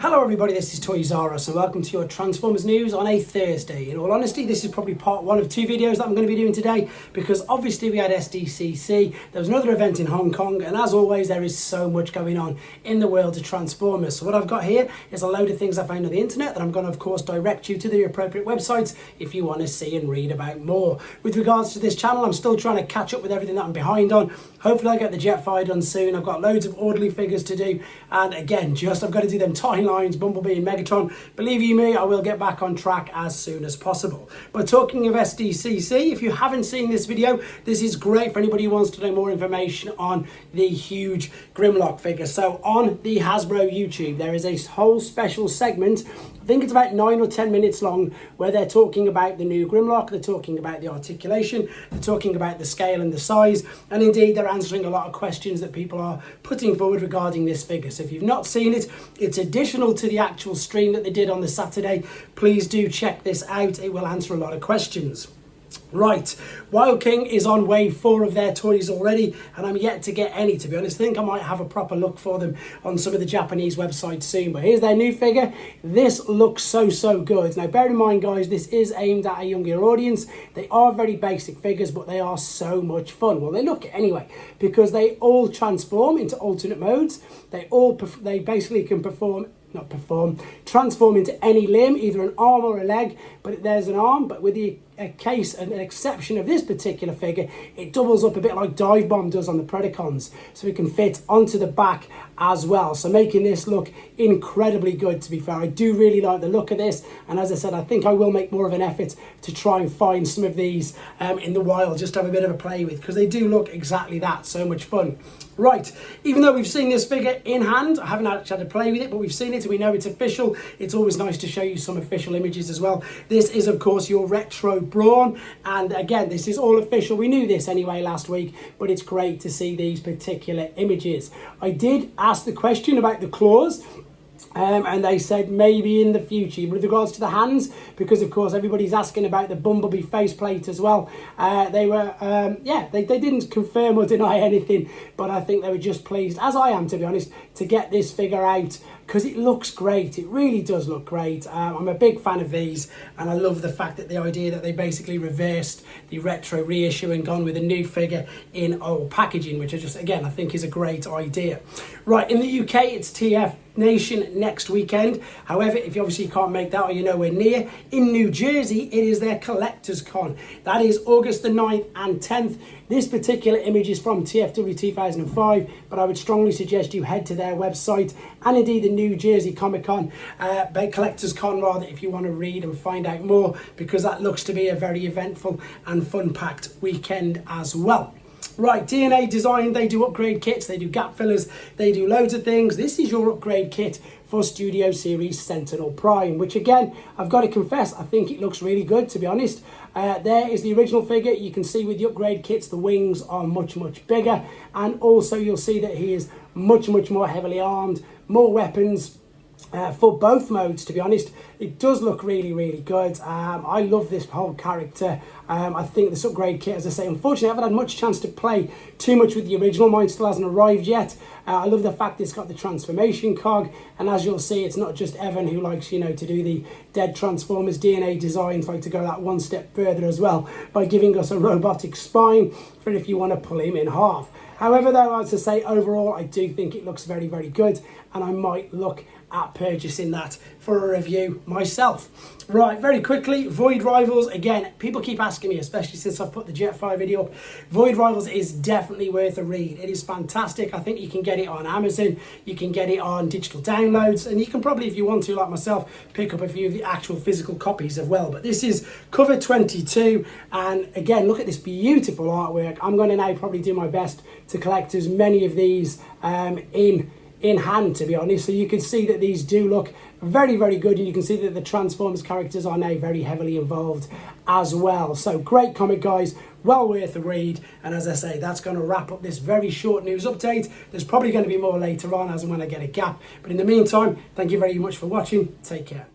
Hello everybody, this is Toys-R-Us and welcome to your Transformers news on a Thursday. In all honesty, this is probably part one of two videos that I'm going to be doing today because obviously we had SDCC, there was another event in Hong Kong, and as always there is so much going on in the world of Transformers. So what I've got here is a load of things I found on the internet that I'm going to of course direct you to the appropriate websites if you want to see and read about more. With regards to this channel, I'm still trying to catch up with everything that I'm behind on. Hopefully I'll get the Jetfire done soon. I've got loads of orderly figures to do, and again, I've got to do them timelines, Bumblebee and Megatron. Believe you me, I will get back on track as soon as possible. But talking of SDCC, if you haven't seen this video, this is great for anybody who wants to know more information on the huge Grimlock figure. So on the Hasbro YouTube, there is a whole special segment, I think it's about 9 or 10 minutes long, where they're talking about the new Grimlock, they're talking about the articulation, they're talking about the scale and the size, and indeed they're answering a lot of questions that people are putting forward regarding this figure. So if you've not seen it, it's additional to the actual stream that they did on the Saturday. Please do check this out, it will answer a lot of questions. Right, Wild King is on wave 4 of their toys already, and I'm yet to get any, to be honest. I think I might have a proper look for them on some of the Japanese websites soon. But here's their new figure. This looks so good. Now bear in mind guys, this is aimed at a younger audience. They are very basic figures, but they are so much fun. Well, they look it anyway, because they all transform into alternate modes. They basically can transform into any limb, either an arm or a leg. But there's an arm, but with the case and an exception of this particular figure, it doubles up a bit like Dive Bomb does on the Predacons, so it can fit onto the back as well, so making this look incredibly good. To be fair, I do really like the look of this, and as I said, I think I will make more of an effort to try and find some of these in the wild, just to have a bit of a play with, because they do look exactly that, so much fun. Right, even though we've seen this figure in hand, I haven't actually had to play with it, but we've seen it and we know it's official. It's always nice to show you some official images as well. This is of course your retro brawn, and again this is all official. We knew this anyway last week, but it's great to see these particular images. I did ask the question about the claws, and they said maybe in the future with regards to the hands, because of course everybody's asking about the Bumblebee faceplate as well. They didn't confirm or deny anything, but I think they were just pleased, as I am to be honest, to get this figure out, because it looks great. It really does look great. I'm a big fan of these, and I love the fact that the idea that they basically reversed the retro reissue and gone with a new figure in old packaging, which I think is a great idea. Right, in the UK it's TF Nation next weekend. However, if you obviously can't make that or you're nowhere near, in New Jersey it is their Collectors Con. That is August the 9th and 10th. This particular image is from TFW 2005, but I would strongly suggest you head to their website, and indeed the New Jersey Comic Con, Collectors Con rather, if you want to read and find out more, because that looks to be a very eventful and fun-packed weekend as well. Right, DNA Design, they do upgrade kits, they do gap fillers, they do loads of things. This is your upgrade kit for Studio Series Sentinel Prime, which again, I've got to confess, I think it looks really good, to be honest. There is the original figure. You can see with the upgrade kits, the wings are much bigger, and also you'll see that he is much more heavily armed, more weapons, for both modes. To be honest, it does look really good. I love this whole character. I think this upgrade kit, as I say, unfortunately I haven't had much chance to play too much with the original. Mine still hasn't arrived yet. I love the fact it's got the transformation cog, and as you'll see, it's not just Evan who likes, to do the dead Transformers. DNA Designs like to go that one step further as well, by giving us a robotic spine for if you want to pull him in half. However though, as I say, overall I do think it looks very good, and I might look at purchasing that for a review myself. Right, very quickly, Void Rivals. Again, people keep asking me, especially since I've put the Jetfire video up. Void Rivals is definitely worth a read. It is fantastic. I think you can get it on Amazon, you can get it on digital downloads, and you can probably, if you want to, like myself, pick up a few of the actual physical copies as well. But this is cover 22, and again, look at this beautiful artwork. I'm going to now probably do my best to collect as many of these in hand, to be honest. So you can see that these do look very good, and you can see that the Transformers characters are now very heavily involved as well. So great comic guys, well worth a read, and as I say, that's going to wrap up this very short news update. There's probably going to be more later on as and when I get a gap, but in the meantime, thank you very much for watching. Take care.